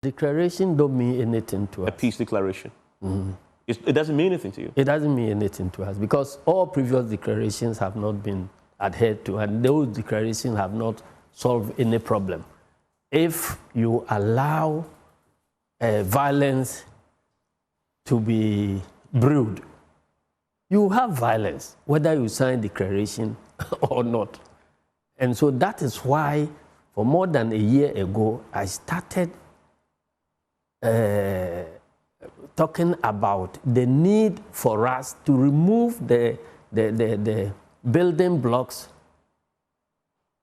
Declaration don't mean anything to us. A peace declaration. It doesn't mean anything to you. It doesn't mean anything to us because all previous declarations have not been adhered to, and those declarations have not solved any problem. If you allow violence to be brewed, you have violence, whether you sign declaration or not. And so that is why, for more than a year ago, I started talking about the need for us to remove the building blocks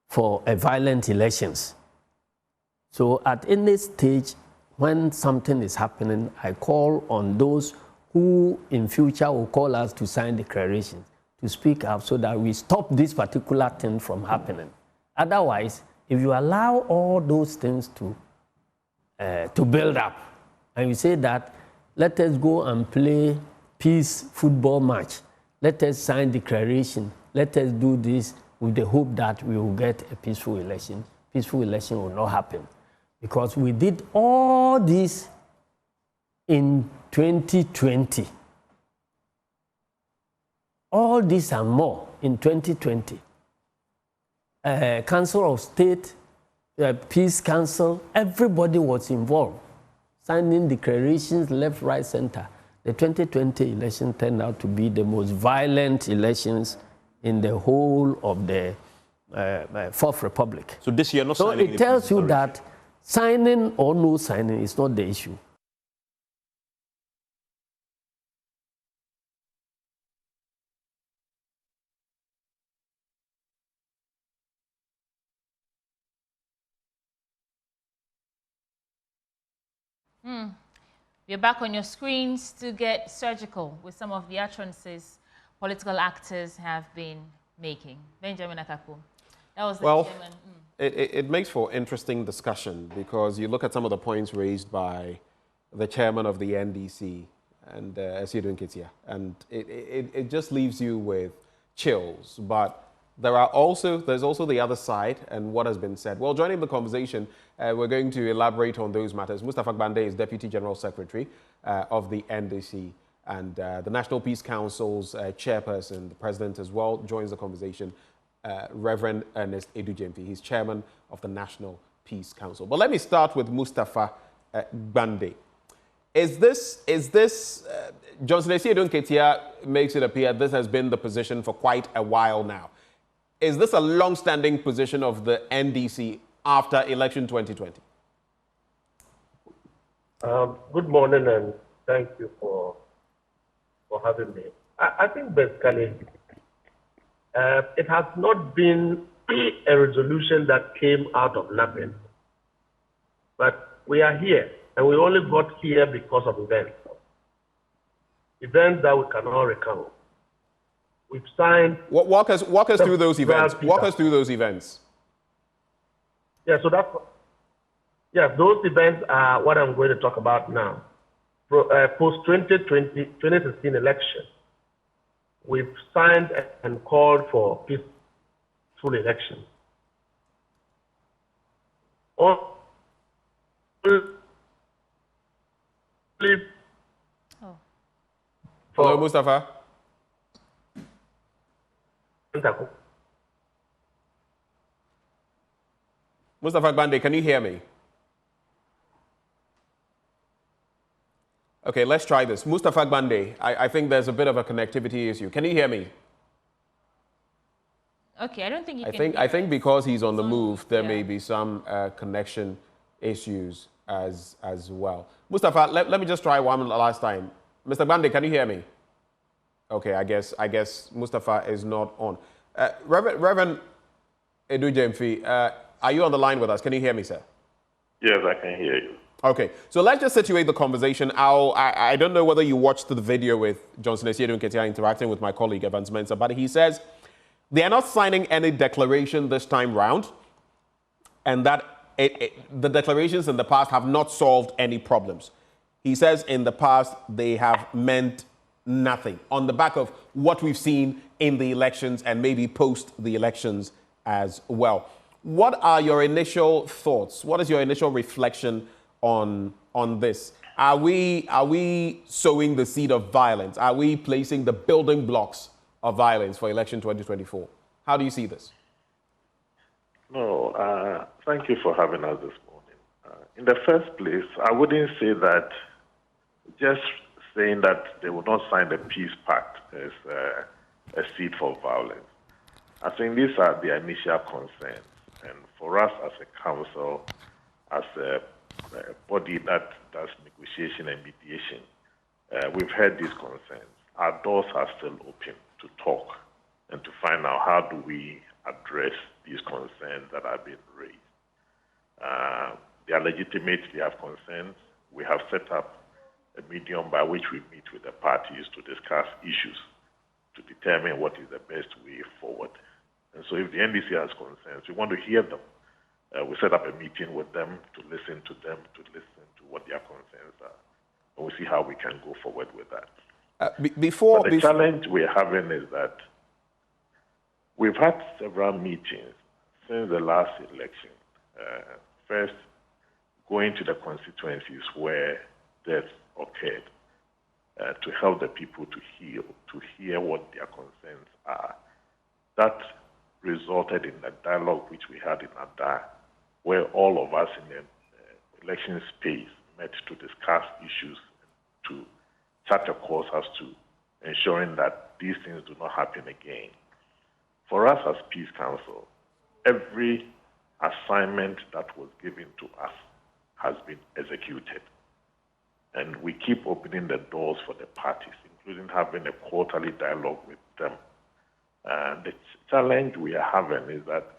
for violent elections. So at any stage, when something is happening, I call on those who in future will call us to sign declarations to speak up so that we stop this particular thing from happening. Otherwise, if you allow all those things to build up, and you say that, let us go and play peace football match, let us sign declaration, let us do this with the hope that we will get a peaceful election. Peaceful election will not happen. Because we did all this in 2020. All this and more in 2020. Council of State, Peace Council, everybody was involved, signing declarations left, right, center. The 2020 election turned out to be the most violent elections in the whole of the Fourth Republic. So this year, not signing. So it tells you that signing or no signing is not the issue. We're back on your screens to get surgical with some of the utterances political actors have been making. Benjamin Akaku, that was the chairman. It makes for interesting discussion because you look at some of the points raised by the chairman of the NDC and Esiedun Ketia, and it just leaves you with chills. But there's also the other side and what has been said. Well, joining the conversation, we're going to elaborate on those matters. Mustafa Gbande is Deputy General Secretary of the NDC, and the National Peace Council's chairperson, the president as well, joins the conversation. Reverend Ernest Edujemfi. He's chairman of the National Peace Council. But let me start with Mustafa Gbande. Is this Johnson Esiedun Ketia makes it appear this has been the position for quite a while now. Is this a long-standing position of the NDC after election 2020? Good morning and thank you for having me. I think basically it has not been a resolution that came out of nothing, but we are here, and we only got here because of events that we cannot recount. We've signed. Walk us through those events. Walk us through those events. Yeah, so those events are what I'm going to talk about now. Post 2016 election, we've signed and called for peaceful elections. Hello, Mustafa. Mustafa Gbande, can you hear me? Okay, let's try this. Mustafa Gbande, I think there's a bit of a connectivity issue. Can you hear me? Okay, I don't think I think because he's on the move, there may be some connection issues as well. Mustafa, let me just try one last time. Mr. Gbande, can you hear me? Okay, I guess Mustafa is not on. Reverend Edujemfi, are you on the line with us? Can you hear me, sir? Yes, I can hear you. Okay, so let's just situate the conversation. I don't know whether you watched the video with Johnson Esiedun Ketia interacting with my colleague Evans Mensah, but he says they are not signing any declaration this time round, and that the declarations in the past have not solved any problems. He says in the past they have meant nothing on the back of what we've seen in the elections and maybe post the elections as well. What are your initial thoughts? What is your initial reflection on this? Are we sowing the seed of violence? Are we placing the building blocks of violence for election 2024? How do you see this? No, thank you for having us this morning. In the first place, I wouldn't say that just saying that they will not sign the peace pact is a seed for violence. I think these are the initial concerns. And for us as a council, as a body that does negotiation and mediation, we've heard these concerns. Our doors are still open to talk and to find out how do we address these concerns that have been raised. They are legitimate, they have concerns. We have set up a medium by which we meet with the parties to discuss issues, to determine what is the best way forward. And so if the NDC has concerns, we want to hear them. We set up a meeting with them to listen to what their concerns are. And we'll see how we can go forward with that. The challenge we're having is that we've had several meetings since the last election. First, going to the constituencies where deaths occurred to help the people to heal, to hear what their concerns are. That resulted in a dialogue which we had in Ada, where all of us in the election space met to discuss issues, to chart a course as to ensuring that these things do not happen again. For us as Peace Council, every assignment that was given to us has been executed. And we keep opening the doors for the parties, including having a quarterly dialogue with them. The challenge we are having is that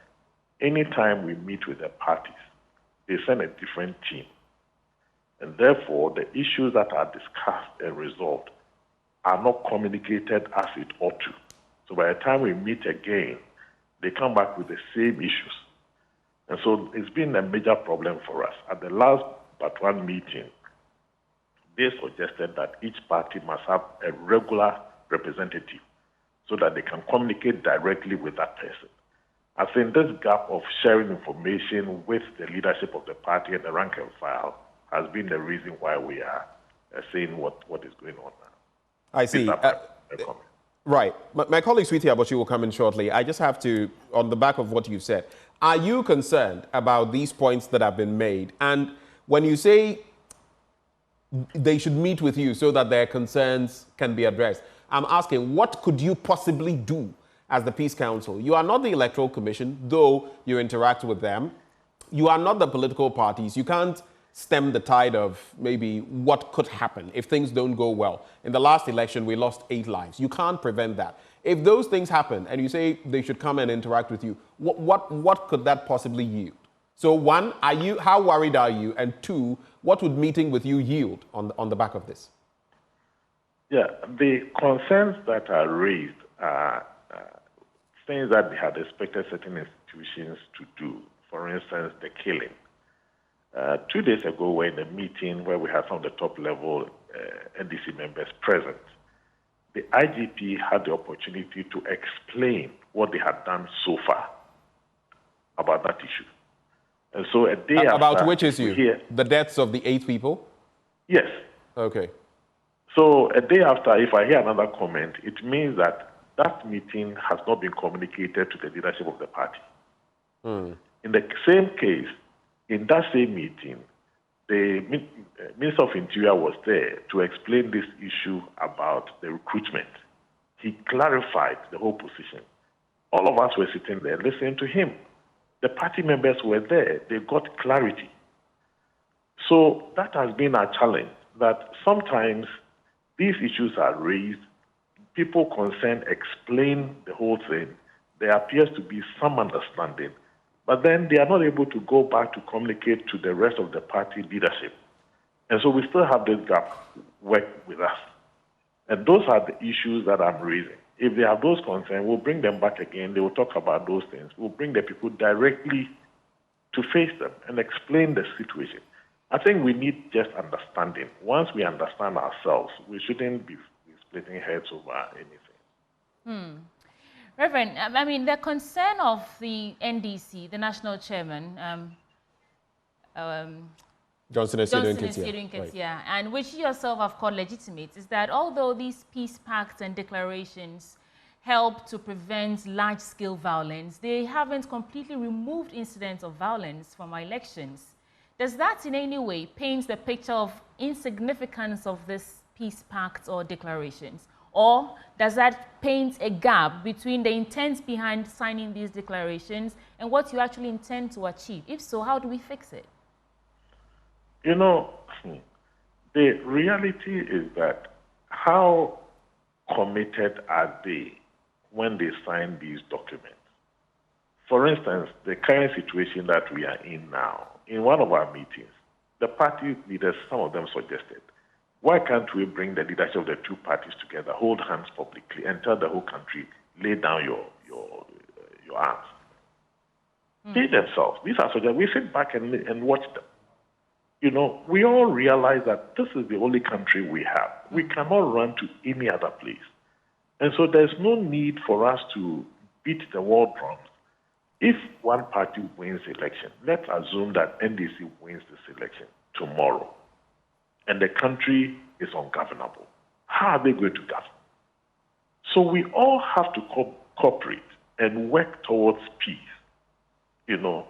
anytime we meet with the parties, they send a different team. And therefore, the issues that are discussed and resolved are not communicated as it ought to. So by the time we meet again, they come back with the same issues. And so it's been a major problem for us. At the last but one meeting, they suggested that each party must have a regular representative so that they can communicate directly with that person. I think this gap of sharing information with the leadership of the party and the rank and file has been the reason why we are seeing what is going on now. I see. Right. My colleague Sweetie Abochi will come in shortly. I just have to, on the back of what you said, are you concerned about these points that have been made? And when you say they should meet with you so that their concerns can be addressed, I'm asking, what could you possibly do as the Peace Council? You are not the Electoral Commission, though you interact with them. You are not the political parties. You can't stem the tide of maybe what could happen if things don't go well. In the last election, we lost 8 lives. You can't prevent that. If those things happen and you say they should come and interact with you, what could that possibly yield? So one, how worried are you? And two, what would meeting with you yield on the back of this? Yeah, the concerns that are raised are things that they had expected certain institutions to do. For instance, the killing. 2 days ago, we were in a meeting where we had some of the top-level NDC members present. The IGP had the opportunity to explain what they had done so far about that issue. And so a day after... About which issue? The deaths of the 8 people? Yes. Okay. So a day after, if I hear another comment, it means that that meeting has not been communicated to the leadership of the party. In the same case, in that same meeting, the Minister of Interior was there to explain this issue about the recruitment. He clarified the whole position. All of us were sitting there listening to him. The party members were there. They got clarity. So that has been our challenge, that sometimes these issues are raised, people concerned explain the whole thing, there appears to be some understanding, but then they are not able to go back to communicate to the rest of the party leadership. And so we still have this gap work with us. And those are the issues that I'm raising. If they have those concerns, we'll bring them back again. They will talk about those things. We'll bring the people directly to face them and explain the situation. I think we need just understanding. Once we understand ourselves, we shouldn't be splitting heads over anything. Reverend, I mean, the concern of the NDC, the national chairman, Johnson and Sirunketia, right. and which you yourself have called legitimate, is that although these peace pacts and declarations help to prevent large-scale violence, they haven't completely removed incidents of violence from our elections. Does that in any way paint the picture of insignificance of this peace pacts or declarations? Or does that paint a gap between the intent behind signing these declarations and what you actually intend to achieve? If so, how do we fix it? You know, the reality is that how committed are they when they sign these documents? For instance, the current situation that we are in now, in one of our meetings, the party leaders, some of them suggested, why can't we bring the leadership of the two parties together, hold hands publicly, and tell the whole country, lay down your arms? They themselves, these are soldiers, we sit back and watch them. You know, we all realize that this is the only country we have. We cannot run to any other place. And so there's no need for us to beat the war drums. If one party wins the election, let's assume that NDC wins this election tomorrow, and the country is ungovernable. How are they going to govern? So we all have to cooperate and work towards peace. You know,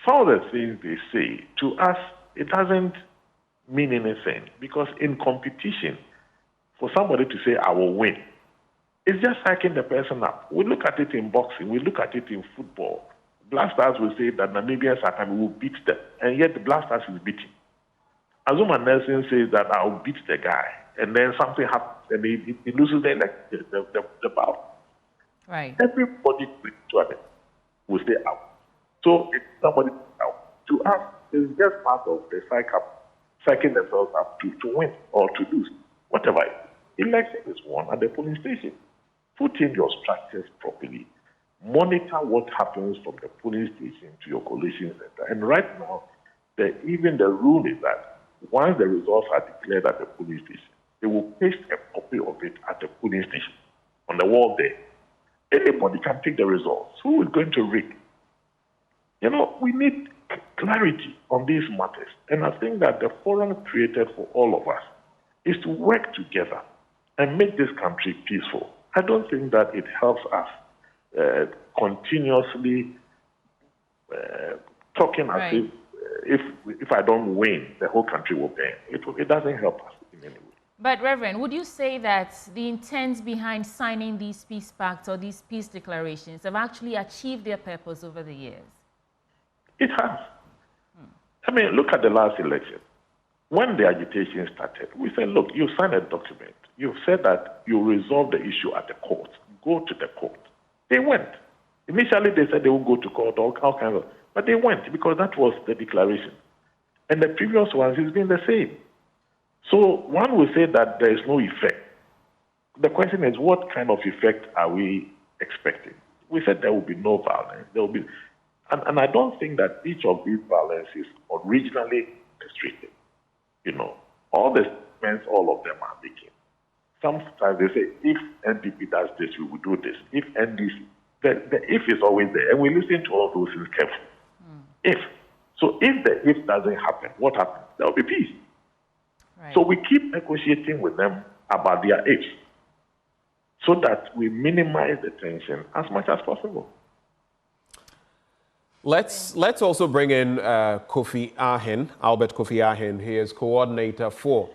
some of the things they say, to us, it doesn't mean anything, because in competition, for somebody to say, I will win, it's just psyching the person up. We look at it in boxing, we look at it in football. Black Stars will say that Namibians are coming, we will beat them, and yet the Black Stars is beating. Azuma Nelson says that I'll beat the guy, and then something happens, and he loses the bout. Right. Everybody to it will stay out. So if somebody out, to us, it's just part of the psyching themselves up to win or to lose, whatever. Election is won at the polling station. Put in your structures properly. Monitor what happens from the polling station to your coalition center. And right now, even the rule is that once the results are declared at the polling station, they will paste a copy of it at the polling station on the wall there. Anybody can take the results. Who is going to read? You know, we need clarity on these matters. And I think that the forum created for all of us is to work together and make this country peaceful. I don't think that it helps us continuously talking as if I don't win, the whole country will pay. It doesn't help us in any way. But Reverend, would you say that the intent behind signing these peace pacts or these peace declarations have actually achieved their purpose over the years? It has. I mean, look at the last election. When the agitation started, we said, look, you signed a document. You said that you resolve the issue at the court. Go to the court. They went. Initially, they said they would go to court, all kinds of, but they went because that was the declaration. And the previous ones has been the same. So one will say that there is no effect. The question is, what kind of effect are we expecting? We said there will be no violence. There will be, and I don't think that each of these violences originally restricted. You know, all the statements, all of them are making. Sometimes they say, if NDP does this, we will do this. If NDC, the if is always there. And we listen to all those things carefully. If. So if the if doesn't happen, what happens? There will be peace. Right. So we keep negotiating with them about their ifs so that we minimize the tension as much as possible. Let's also bring in Kofi Ahen, Albert Kofi Ahen. He is coordinator for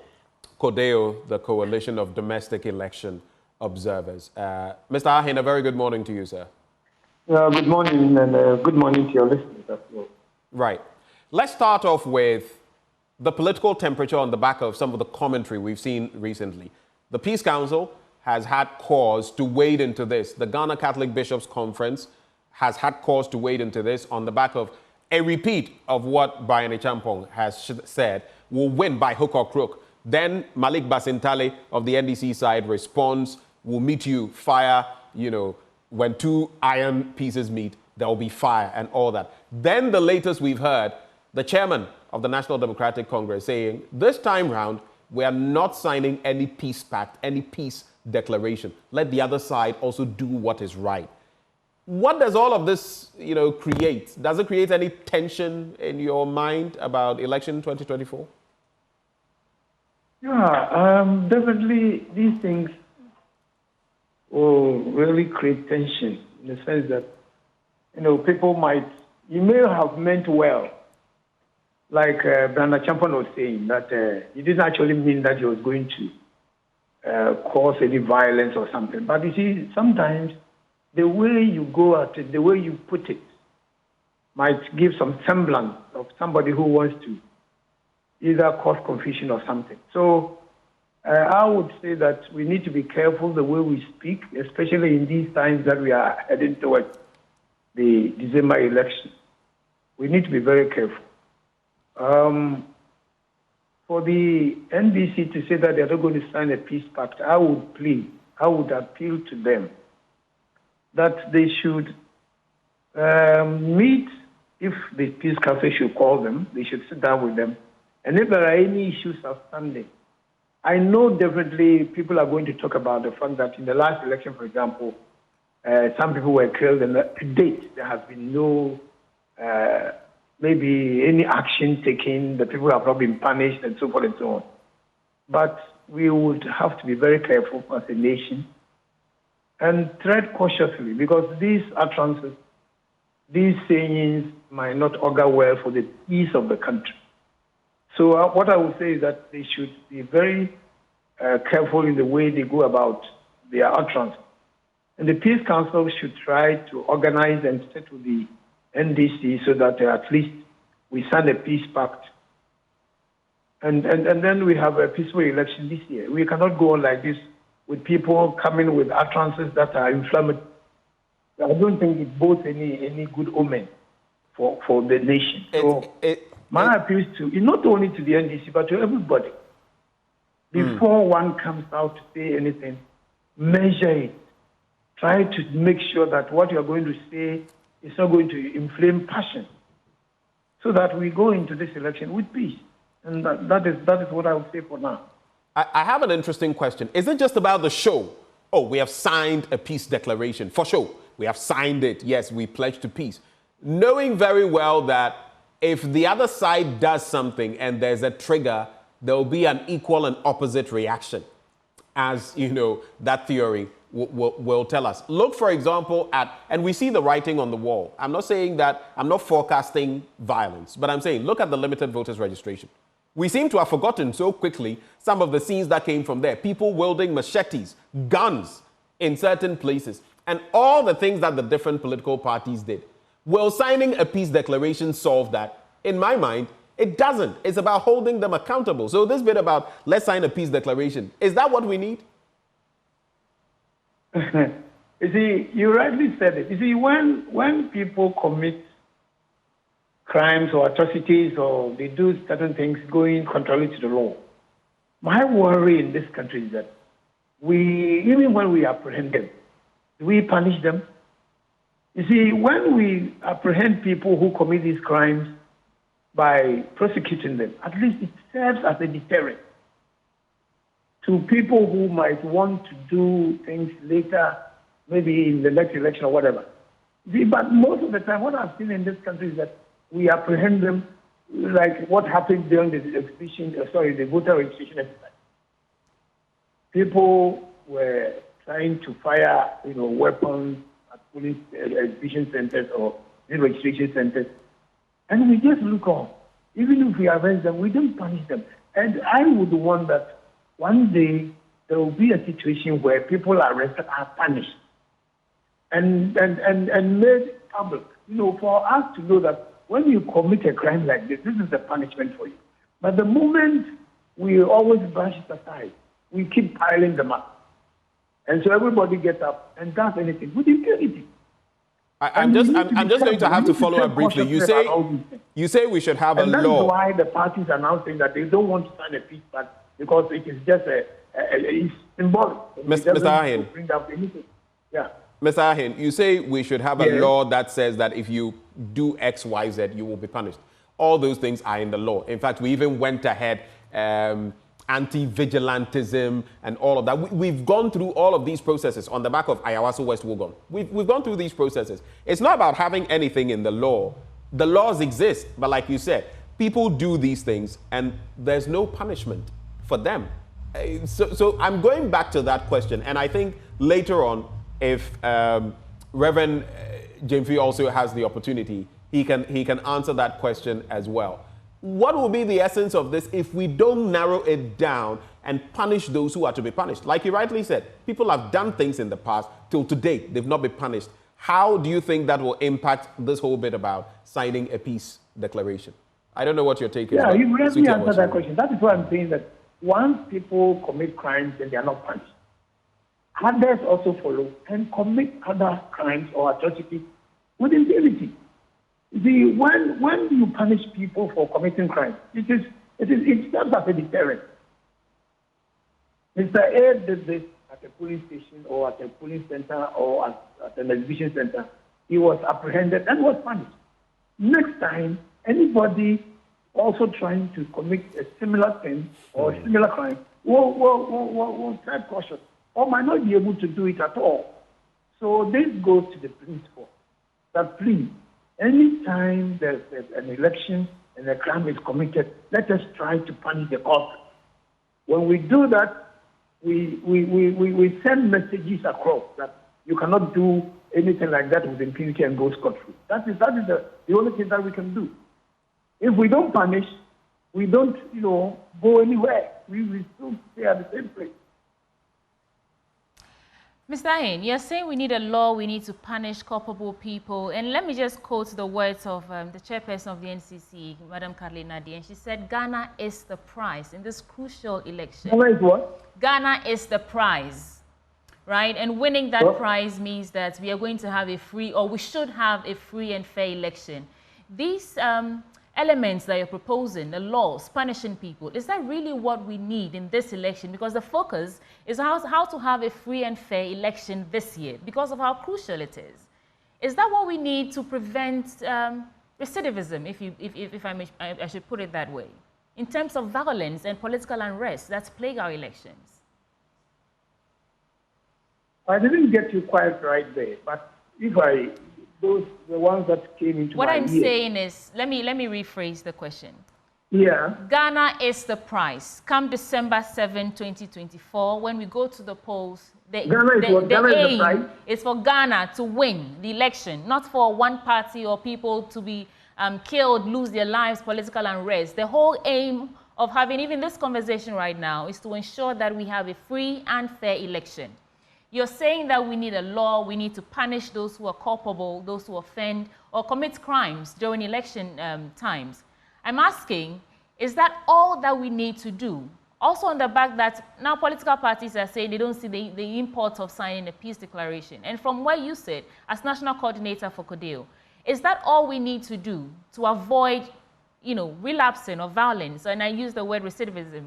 CODEO, the Coalition of Domestic Election Observers. Mr. Ahen, a very good morning to you, sir. Good morning, and good morning to your listeners as well. Right. Let's start off with the political temperature on the back of some of the commentary we've seen recently. The Peace Council has had cause to wade into this. The Ghana Catholic Bishops' Conference has had cause to wade into this on the back of a repeat of what Brian Echampong has said, will win by hook or crook. Then Malik Basintale of the NDC side responds, we'll meet you, fire, you know, when two iron pieces meet, there will be fire and all that. Then the latest we've heard, the chairman of the National Democratic Congress saying, this time round, we are not signing any peace pact, any peace declaration. Let the other side also do what is right. What does all of this, create? Does it create any tension in your mind about election 2024? Yeah, definitely these things will really create tension in the sense that, people you may have meant well, like Branda Champion was saying, that he didn't actually mean that he was going to cause any violence or something. But you see, sometimes the way you go at it, the way you put it, might give some semblance of somebody who wants to either cause confusion or something. So I would say that we need to be careful the way we speak, especially in these times that we are heading towards the December election. We need to be very careful. For the NDC to say that they're not going to sign a peace pact, I would appeal to them that they should meet, if the Peace Council should call them, they should sit down with them. And if there are any issues outstanding, I know definitely people are going to talk about the fact that in the last election, for example, some people were killed, and to date, there has been no, maybe any action taken, the people have not been punished, and so forth and so on. But we would have to be very careful as a nation and tread cautiously, because these utterances, these sayings might not augur well for the peace of the country. So what I would say is that they should be very careful in the way they go about their utterances. And the Peace Council should try to organize and settle the NDC so that at least we sign a peace pact. And then we have a peaceful election this year. We cannot go on like this with people coming with utterances that are inflammatory. I don't think it bodes any good omen for the nation. So my appeal is to, not only to the NDC, but to everybody. Before one comes out to say anything, measure it. Try to make sure that what you're going to say is not going to inflame passion, so that we go into this election with peace. And that is what I would say for now. I have an interesting question. Is it just about the show? Oh, we have signed a peace declaration. For sure, we have signed it. Yes, we pledge to peace. Knowing very well that if the other side does something and there's a trigger, there will be an equal and opposite reaction, as that theory will tell us. Look, for example, and we see the writing on the wall. I'm not saying that, I'm not forecasting violence, but I'm saying look at the limited voters registration. We seem to have forgotten so quickly some of the scenes that came from there. People wielding machetes, guns in certain places, and all the things that the different political parties did. Will signing a peace declaration solve that? In my mind, it doesn't. It's about holding them accountable. So this bit about let's sign a peace declaration, is that what we need? You see, you rightly said it. You see, when people commit crimes or atrocities or they do certain things going contrary to the law, my worry in this country is that even when we apprehend them, do we punish them? You see, when we apprehend people who commit these crimes by prosecuting them, at least it serves as a deterrent to people who might want to do things later, maybe in the next election or whatever. See, but most of the time, what I've seen in this country is that we apprehend them like what happened during the the voter registration exercise. People were trying to fire, weapons at police exhibition centers or registration centers, and we just look on. Even if we arrest them, we don't punish them. And I would want that one day there will be a situation where people arrested are punished and made public. For us to know that when you commit a crime like this is the punishment for you. But the moment we always brush it aside, we keep piling them up. And so everybody gets up and does anything with impunity. I'm just going to have to follow up briefly. You say we should have a law. And that's why the parties are now saying that they don't want to sign a peace pact, because it is just it's symbolic. Mr. Ahin. Bring up anything. Yeah. Mr. Ahin, you say we should have a law that says that if you do X, Y, Z, you will be punished. All those things are in the law. In fact, we even went ahead anti-vigilantism and all of that. We've gone through all of these processes on the back of Ayawaso West Wuogon. We've gone through these processes. It's not about having anything in the law. The laws exist, but like you said, people do these things and there's no punishment for them. So I'm going back to that question, and I think later on, if Reverend James also has the opportunity, he can answer that question as well. What will be the essence of this if we don't narrow it down and punish those who are to be punished? Like you rightly said, people have done things in the past, till today, they've not been punished. How do you think that will impact this whole bit about signing a peace declaration? I don't know what your take is. Yeah, you really answer that question. That is why I'm saying that once people commit crimes and they are not punished, others also follow and commit other crimes or atrocities with impunity. See, when you punish people for committing crimes, it serves as a deterrent. Mr. A did this at a police station or at a police center or at an exhibition center. He was apprehended and was punished. Next time, anybody also trying to commit a similar thing or a similar crime will tread cautious or might not be able to do it at all. So this goes to the principle that please, anytime there's an election and a crime is committed, let us try to punish the culprit. When we do that, we send messages across that you cannot do anything like that with impunity and go scot-free. That is the only thing that we can do. If we don't punish, we don't, go anywhere. We will still stay at the same place. Mr. Ayin, you're saying we need a law, we need to punish culpable people. And let me just quote the words of the chairperson of the NCC, Madam Kathleen Nadi, and she said, Ghana is the prize in this crucial election. Ghana is what? Ghana is the prize, right? And winning that prize means that we are going to have a free, or we should have a free and fair election. These elements that you're proposing, the laws punishing people, is that really what we need in this election? Because the focus is how to have a free and fair election this year because of how crucial it is. Is that what we need to prevent recidivism, if I should put it that way, in terms of violence and political unrest that's plague our elections? I didn't get you quite right there, but the ones that came into what my I'm ear. saying is, let me rephrase the question. Yeah. Ghana is the prize. Come December 7, 2024, when we go to the polls, the aim is for Ghana to win the election, not for one party or people to be killed, lose their lives, political unrest. The whole aim of having even this conversation right now is to ensure that we have a free and fair election. You're saying that we need a law, we need to punish those who are culpable, those who offend or commit crimes during election times. I'm asking, is that all that we need to do? Also on the back that now political parties are saying they don't see the import of signing a peace declaration. And from what you said, as national coordinator for CODEO, is that all we need to do to avoid, relapsing or violence? And I use the word recidivism.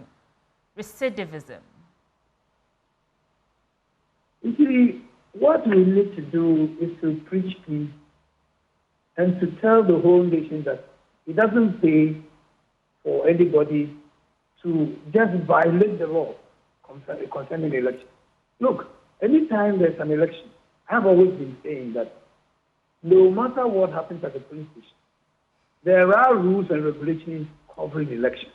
You see, what we need to do is to preach peace and to tell the whole nation that it doesn't pay for anybody to just violate the law concerning the election. Look, anytime there's an election, I've always been saying that no matter what happens at the police station, there are rules and regulations covering elections.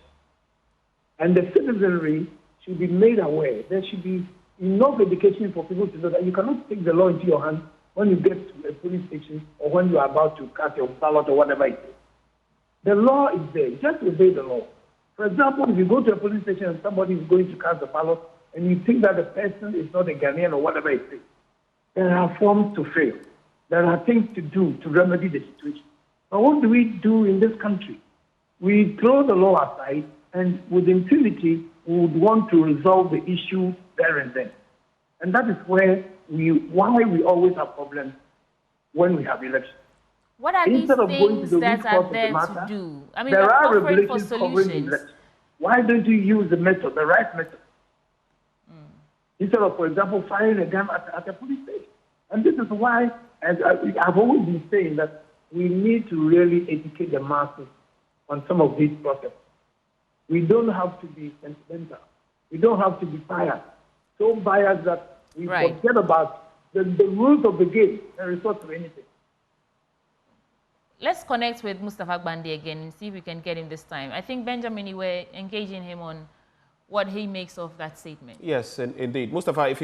And the citizenry should be made aware. There should be enough education for people to know that you cannot take the law into your hands when you get to a police station or when you are about to cast your ballot or whatever it is. The law is there. Just obey the law. For example, if you go to a police station and somebody is going to cast the ballot and you think that the person is not a Ghanaian or whatever it is, there are forms to fill. There are things to do to remedy the situation. But what do we do in this country? We throw the law aside and with impunity we would want to resolve the issue there and then. And that is why we always have problems when we have elections. What are these things that are there to do? I mean, there are offering for regulations covering solutions. elections. Why don't you use the right method? Instead of, for example, firing a gun at a police station. And this is why, as I've always been saying, that we need to really educate the masses on some of these processes. We don't have to be sentimental. We don't have to be biased. So biased that we Right. forget about the rules of the game and resort to anything. Let's connect with Mustafa Gbande again and see if we can get him this time. I think, Benjamin, you were engaging him on what he makes of that statement. Yes, indeed. Mustafa, if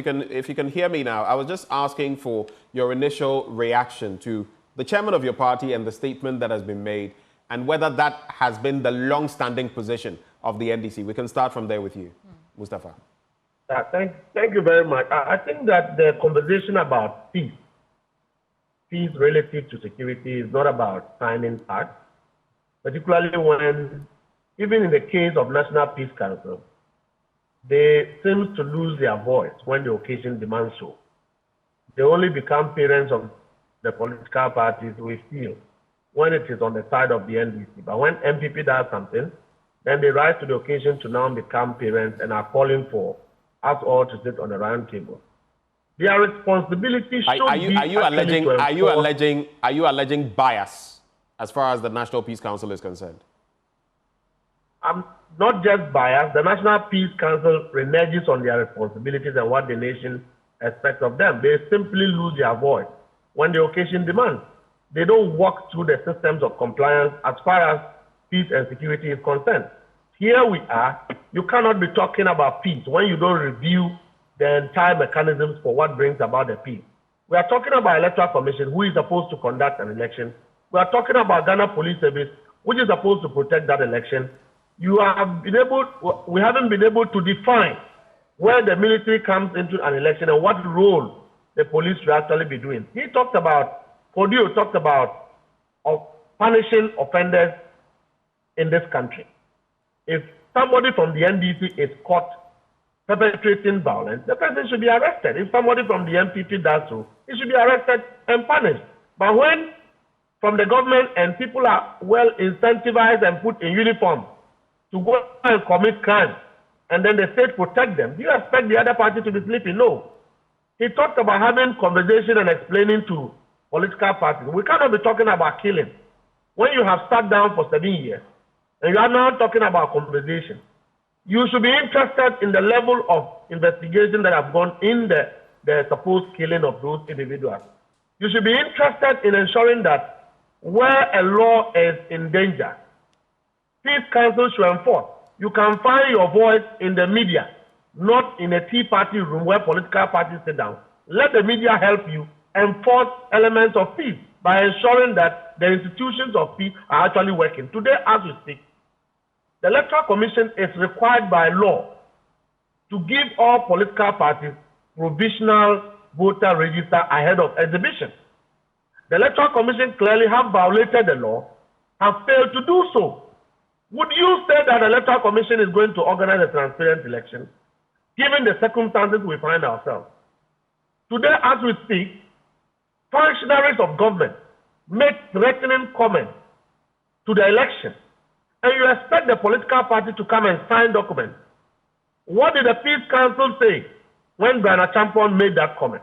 you can hear me now, I was just asking for your initial reaction to the chairman of your party and the statement that has been made, and whether that has been the long-standing position of the NDC. We can start from there with you, Mustafa. Thank you very much. I think that the conversation about peace relative to security is not about signing pacts, particularly when, even in the case of National Peace Council, they seem to lose their voice when the occasion demands so. They only become parents of the political parties, we feel, when it is on the side of the NDC. But when MPP does something, then they rise to the occasion to now become parents and are calling for us all to sit on the round table. Their responsibility should Are you alleging bias as far as the National Peace Council is concerned? I'm not just biased. The National Peace Council reneges on their responsibilities and what the nation expects of them. They simply lose their voice when the occasion demands. They don't walk through the systems of compliance as far as peace and security is concerned. Here we are. You cannot be talking about peace when you don't review the entire mechanisms for what brings about the peace. We are talking about Electoral Commission, who is supposed to conduct an election. We are talking about Ghana Police Service, which is supposed to protect that election. We haven't been able to define where the military comes into an election and what role the police should actually be doing. Kodio talked about punishing offenders in this country. If somebody from the NDC is caught perpetrating violence, the person should be arrested. If somebody from the MPP does so, he should be arrested and punished. But when from the government and people are well incentivized and put in uniform to go and commit crime, and then the state protect them, do you expect the other party to be sleeping? No. He talked about having conversation and explaining to political parties. We cannot be talking about killing. When you have sat down for 7 years, and you are now talking about conversation, you should be interested in the level of investigation that have gone in the supposed killing of those individuals. You should be interested in ensuring that where a law is in danger, Peace Council should enforce. You can find your voice in the media, not in a tea party room where political parties sit down. Let the media help you enforce elements of peace by ensuring that the institutions of peace are actually working. Today, as we speak, the Electoral Commission is required by law to give all political parties provisional voter register ahead of exhibition. The Electoral Commission clearly have violated the law, have failed to do so. Would you say that the Electoral Commission is going to organize a transparent election, given the circumstances we find ourselves? Today, as we speak, functionaries of government make threatening comments to the election, and you expect the political party to come and sign documents. What did the Peace Council say when Brian Champon made that comment?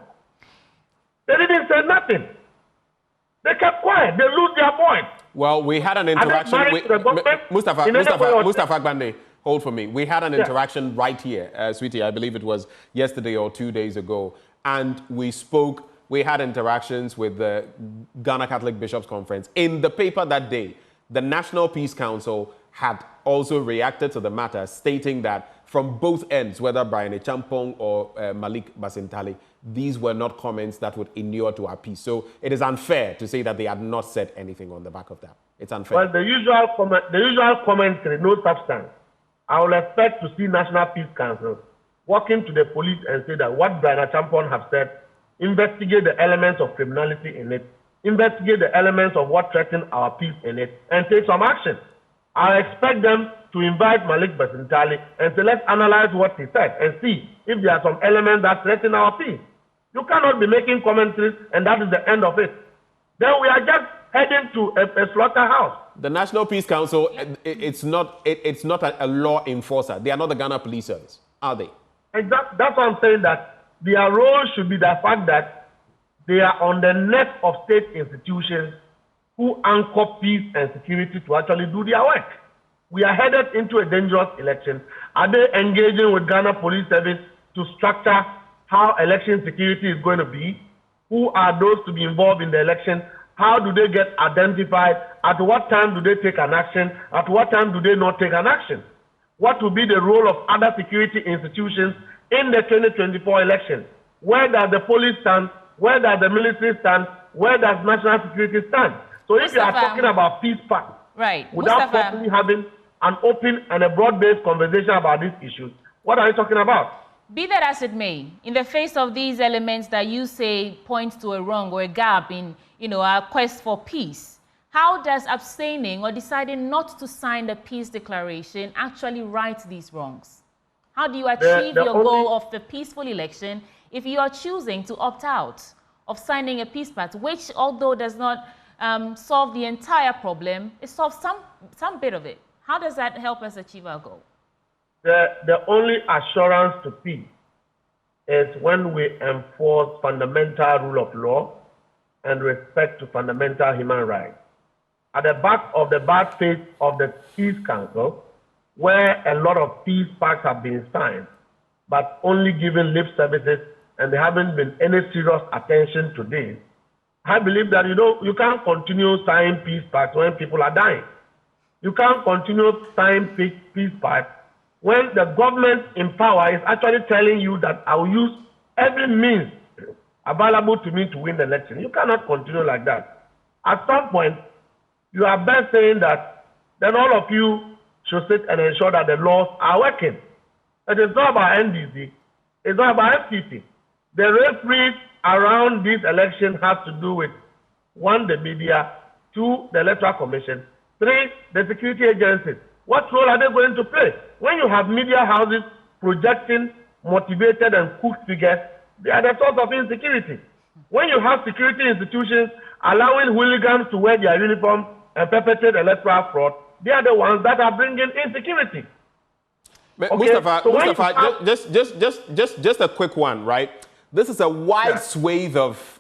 They didn't say nothing. They kept quiet. They lose their voice. Well, we had an interaction with Mustafa Gbande. Hold for me. We had an interaction right here, sweetie. I believe it was yesterday or 2 days ago. And we spoke, we had interactions with the Ghana Catholic Bishops' Conference. In the paper that day, the National Peace Council had also reacted to the matter, stating that from both ends, whether Brian Champong or Malik Basintali, these were not comments that would inure to our peace. So it is unfair to say that they had not said anything on the back of that. It's unfair. Well, the usual commentary, no substance. I will expect to see National Peace Council walking to the police and say that what Brian Champon have said, investigate the elements of criminality in it, investigate the elements of what threaten our peace in it, and take some action. I expect them to invite Malik Basintali and say, let's analyze what he said and see if there are some elements that threaten our peace. You cannot be making commentaries and that is the end of it. Then we are just heading to a slaughterhouse. The National Peace Council, it's not a law enforcer. They are not the Ghana Police Service, are they? Exactly. That's why I'm saying that their role should be the fact that they are on the neck of state institutions who anchor peace and security to actually do their work. we are headed into a dangerous election. Are they engaging with Ghana Police Service to structure how election security is going to be? Who are those to be involved in the election? How do they get identified? At what time do they take an action? At what time do they not take an action? What will be the role of other security institutions in the 2024 election? Where does the police stand? Where does the military stand? Where does national security stand? So if you are talking about peace pact, right, without properly having an open and a broad-based conversation about these issues, what are you talking about? Be that as it may, in the face of these elements that you say point to a wrong or a gap in, our quest for peace, how does abstaining or deciding not to sign the peace declaration actually right these wrongs? How do you achieve your goal of the peaceful election if you are choosing to opt out of signing a peace pact, which, although does not solve the entire problem, it solves some bit of it? How does that help us achieve our goal? The only assurance to peace is when we enforce fundamental rule of law and respect to fundamental human rights. At the back of the bad faith of the Peace Council, where a lot of peace pacts have been signed, but only given lip services, and there haven't been any serious attention to this, I believe that, you can't continue signing peace pacts when people are dying. You can't continue signing peace pacts when the government in power is actually telling you that I will use every means available to me to win the election. You cannot continue like that. At some point, you are best saying that then all of you should sit and ensure that the laws are working. It is not about NDC. It's not about FCT. The referees around this election has to do with, 1, the media, 2, the Electoral Commission, 3, the security agencies. What role are they going to play? When you have media houses projecting motivated and cooked figures, they are the source of insecurity. When you have security institutions allowing hooligans to wear their uniform and perpetrate electoral fraud, they are the ones that are bringing insecurity. Okay? Mustafa, just a quick one, right? This is a wide swathe of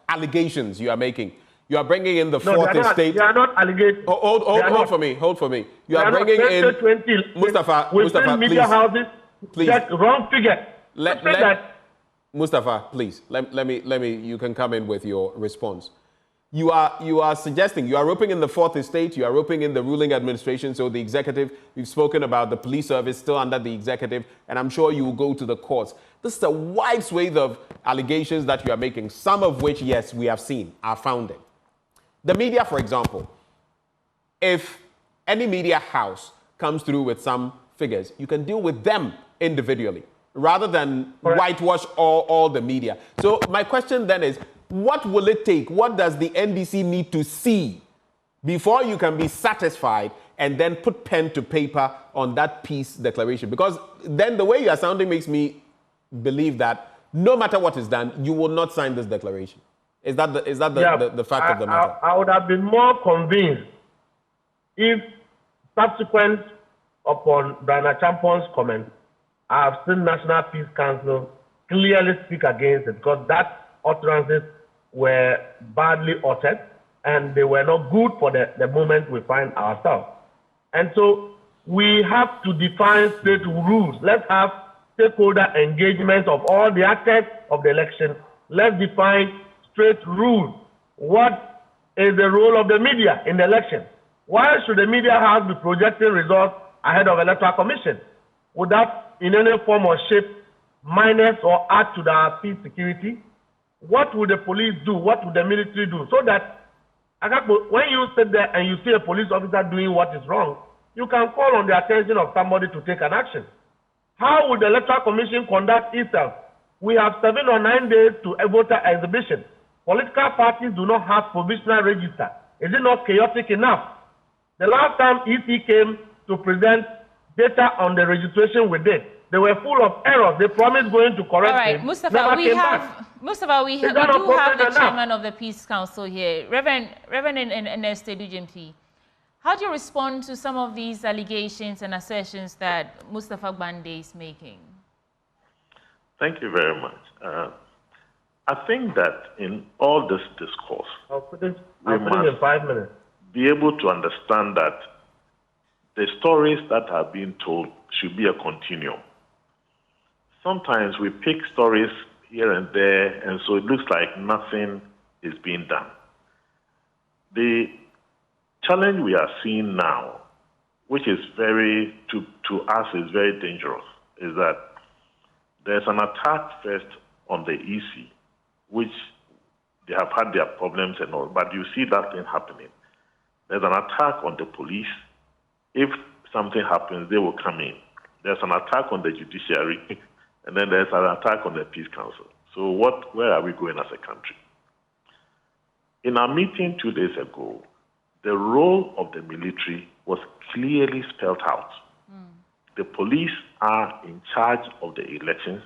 allegations you are making. You are bringing in the fourth estate. They are not allegations. Hold for me. You are bringing in Mustafa. Media houses, please. Check wrong figure. Mustafa, please. Let me. You can come in with your response. You are suggesting, you are roping in the fourth estate, you are roping in the ruling administration, so the executive. We've spoken about the police service still under the executive, and I'm sure you will go to the courts. This is a wide swathe of allegations that you are making, some of which, yes, we have seen, are founded. The media, for example, if any media house comes through with some figures, you can deal with them individually rather than whitewash all the media. So my question then is, what will it take? What does the NDC need to see before you can be satisfied and then put pen to paper on that peace declaration? Because then the way you are sounding makes me believe that no matter what is done, you will not sign this declaration. Is that the fact of the matter? I would have been more convinced if, subsequent upon Brian Champon's comment, I have seen National Peace Council clearly speak against it, because that utterances were badly uttered and they were not good for the moment we find ourselves. And so we have to define state rules. Let's have stakeholder engagement of all the actors of the election. Let's define straight rules. What is the role of the media in the election? Why should the media house be projecting results ahead of Electoral Commission? Would that in any form or shape minus or add to the peace security? What would the police do? What would the military do? So that when you sit there and you see a police officer doing what is wrong, you can call on the attention of somebody to take an action. How would the Electoral Commission conduct itself? We have 7 or 9 days to a voter exhibition. Political parties do not have provisional register. Is it not chaotic enough? The last time EC came to present data on the registration we did, they were full of errors. They promised going to correct them. All right, Mustafa, we do have the chairman of the Peace Council here, Reverend Ernest Edujempi. How do you respond to some of these allegations and assertions that Mustafa Gbande is making? Thank you very much. I think that in all this discourse, we must be able to understand that the stories that are being told should be a continuum. Sometimes we pick stories here and there, and so it looks like nothing is being done. The challenge we are seeing now, which is to us is very dangerous, is that there's an attack first on the EC, which they have had their problems and all, but you see that thing happening. There's an attack on the police. If something happens, they will come in. There's an attack on the judiciary, and then there's an attack on the Peace Council. So where are we going as a country? In our meeting 2 days ago, the role of the military was clearly spelled out. The police are in charge of the elections,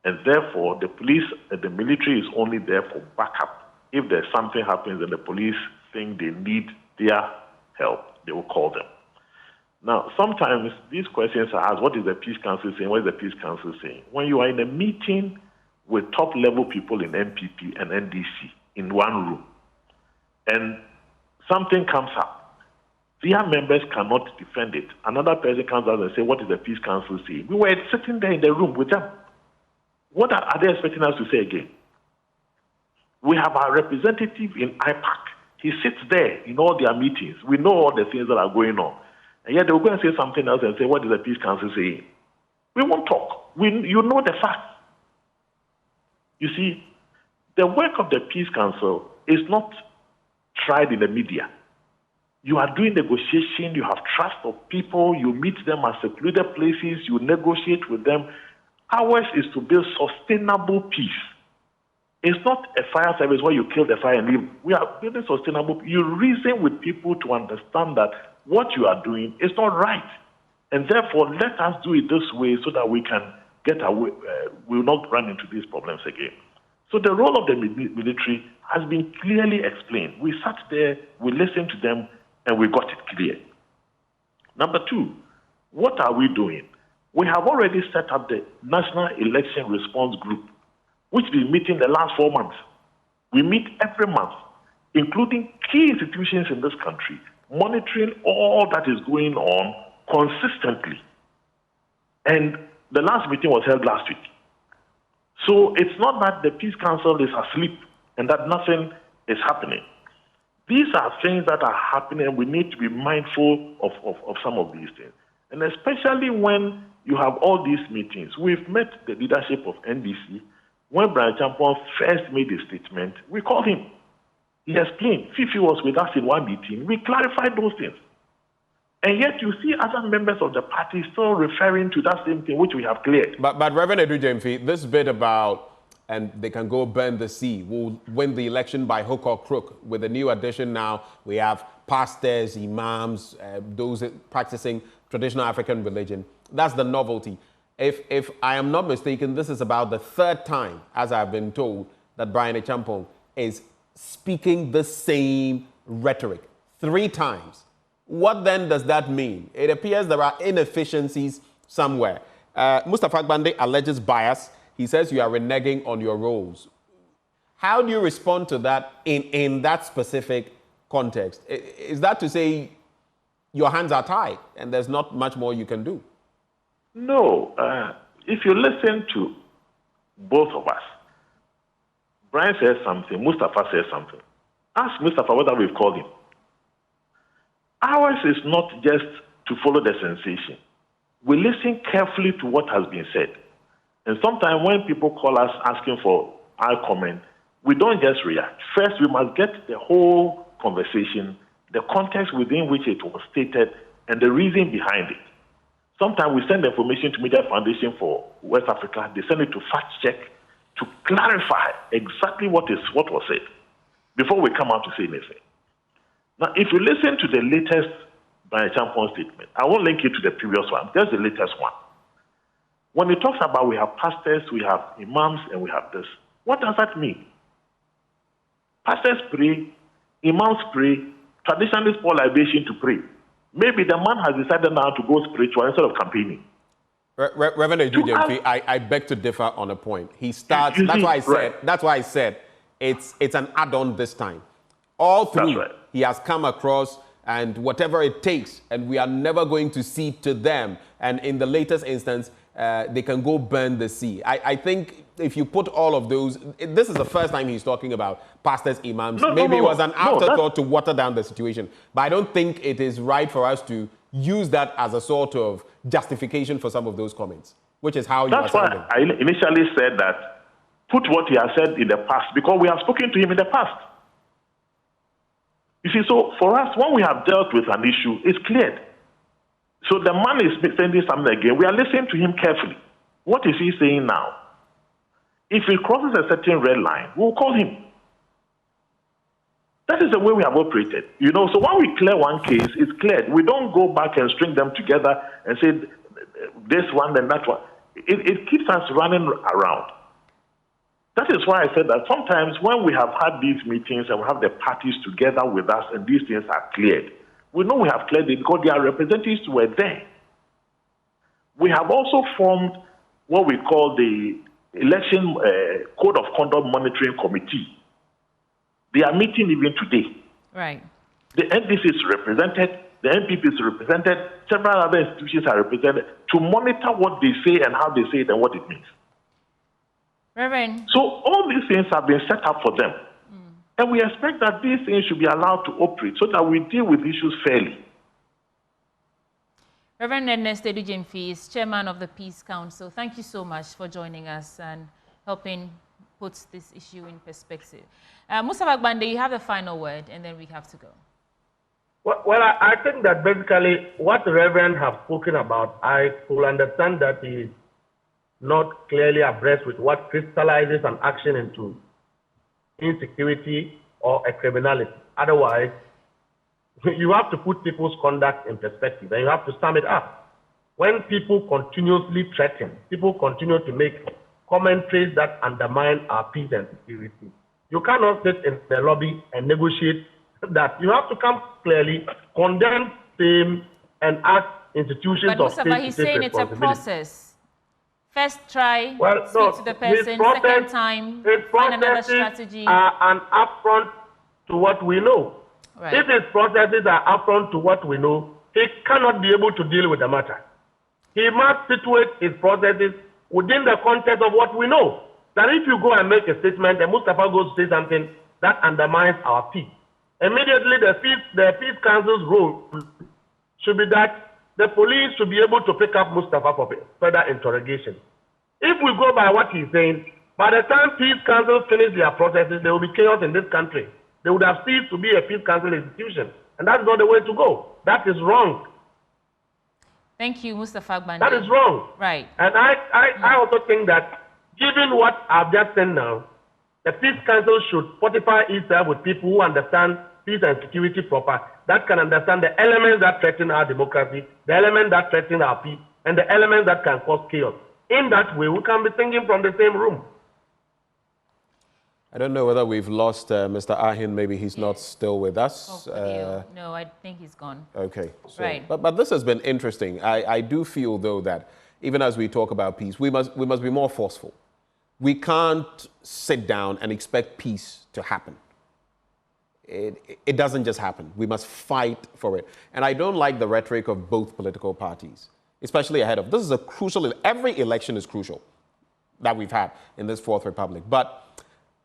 and therefore the military is only there for backup. If there's something happens and the police think they need their help, they will call them. Now, sometimes these questions are asked, what is the Peace Council saying? What is the Peace Council saying? When you are in a meeting with top-level people in NPP and NDC in one room, and something comes up, their members cannot defend it. Another person comes out and says, what is the Peace Council saying? We were sitting there in the room with them. What are they expecting us to say again? We have our representative in IPAC. He sits there in all their meetings. We know all the things that are going on. And yet they will go and say something else and say, what is the Peace Council saying? We won't talk. You know the facts. You see, the work of the Peace Council is not tried in the media. You are doing negotiation, you have trust of people, you meet them at secluded places, you negotiate with them. Ours is to build sustainable peace. It's not a fire service where you kill the fire and leave. We are building sustainable. You reason with people to understand that what you are doing is not right. And therefore, let us do it this way so that we can get away, we will not run into these problems again. So the role of the military has been clearly explained. We sat there, we listened to them, and we got it clear. Number two, what are we doing? We have already set up the National Election Response Group, which has been meeting the last 4 months. We meet every month, including key institutions in this country, monitoring all that is going on consistently. And the last meeting was held last week. So it's not that the Peace Council is asleep and that nothing is happening. These are things that are happening, and we need to be mindful of some of these things. And especially when you have all these meetings. We've met the leadership of NDC. When Brian Champon first made a statement, we called him. He explained. Fifi was with us in one meeting. We clarified those things. And yet you see other members of the party still referring to that same thing, which we have cleared. But Reverend Edu-Gyamfi, this bit about, and they can go burn the sea, will win the election by hook or crook. With the new addition now, we have pastors, imams, those practicing traditional African religion. That's the novelty. If I am not mistaken, this is about the third time, as I've been told, that Brian Champon is speaking the same rhetoric 3 times. What then does that mean? It appears there are inefficiencies somewhere. Mustafa Gbande alleges bias. He says you are reneging on your roles. How do you respond to that in that specific context? Is that to say your hands are tied and there's not much more you can do? No. If you listen to both of us, Brian says something, Mustafa says something. Ask Mustafa whether we've called him. Ours is not just to follow the sensation. We listen carefully to what has been said. And sometimes when people call us asking for our comment, we don't just react. First, we must get the whole conversation, the context within which it was stated, and the reason behind it. Sometimes we send the information to Media Foundation for West Africa. They send it to fact check to clarify exactly what was said before we come out to say anything. Now, if you listen to the latest Brian Champon statement, I won't link you to the previous one, just the latest one. When he talks about we have pastors, we have imams, and we have this, what does that mean? Pastors pray, imams pray, traditionalists pour libation to pray. Maybe the man has decided now to go spiritual instead of campaigning. Reverend Edu-Gyamfi, I beg to differ on a point. He starts, that's why I said it's an add-on this time. All through, he has come across and whatever it takes, and we are never going to cede to them. And in the latest instance, they can go burn the sea. I think if you put all of those, this is the first time he's talking about pastors, imams. Maybe it was an afterthought to water down the situation. But I don't think it is right for us to use that as a sort of justification for some of those comments, which is how you are sounding. That's why I initially said that put what he has said in the past, because we have spoken to him in the past. You see, so for us, when we have dealt with an issue, it's cleared. So the man is saying something again. We are listening to him carefully. What is he saying now? If he crosses a certain red line, we'll call him. That is the way we have operated. You know, so when we clear one case, it's cleared. We don't go back and string them together and say this one and that one. It keeps us running around. That is why I said that sometimes when we have had these meetings and we have the parties together with us and these things are cleared, we know we have cleared it because their representatives were there. We have also formed what we call the Election Code of Conduct Monitoring Committee. They are meeting even today. Right. The NDC is represented, the NPP is represented, several other institutions are represented to monitor what they say and how they say it and what it means. Reverend. So all these things have been set up for them. And we expect that these things should be allowed to operate so that we deal with issues fairly. Reverend Ernest Edujemfi is chairman of the Peace Council. Thank you so much for joining us and helping put this issue in perspective. Mustafa Gbande, you have the final word, and then we have to go. Well, I think that basically what the Reverend have spoken about, I could understand that he is not clearly abreast with what crystallizes an action into insecurity or a criminality. Otherwise, you have to put people's conduct in perspective, and you have to sum it up. When people continuously threaten, people continue to make commentaries that undermine our peace and security, you cannot sit in the lobby and negotiate that. You have to come clearly, condemn, shame, and ask institutions of state to take responsibility. But he's saying it's a process. First try, well, speak to the person, second time, find another strategy. And upfront to what we know. Right. If his processes are upfront to what we know, he cannot be able to deal with the matter. He must situate his processes within the context of what we know. That if you go and make a statement and Mustafa goes to say something that undermines our peace, immediately the Peace Council's role should be that the police should be able to pick up Mustafa for further interrogation. If we go by what he's saying, by the time Peace Council finish their processes, there will be chaos in this country. They would have ceased to be a Peace Council institution. And that's not the way to go. That is wrong. Thank you, Mustafa Gbande. That is wrong. Right. And I also think that given what I've just said now, the Peace Council should fortify itself with people who understand peace and security proper, that can understand the elements that threaten our democracy, the elements that threaten our peace, and the elements that can cause chaos. In that way, we can be thinking from the same room. I don't know whether we've lost Mr. Ahin. Maybe he's not still with us. No, I think he's gone. Okay. So, right. But this has been interesting. I do feel, though, that even as we talk about peace, we must be more forceful. We can't sit down and expect peace to happen. It doesn't just happen. We must fight for it. And I don't like the rhetoric of both political parties, especially ahead of. This is a crucial, every election is crucial that we've had in this Fourth Republic. But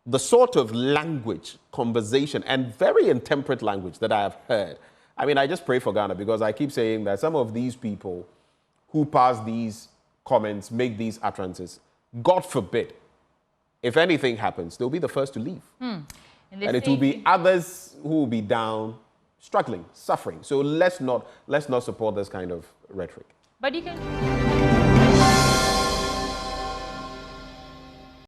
the sort of language, conversation, and very intemperate language that I have heard, I mean, I just pray for Ghana because I keep saying that some of these people who pass these comments, make these utterances, God forbid, if anything happens, they'll be the first to leave. And it will be others who will be down, struggling, suffering. So let's not support this kind of rhetoric. But you can...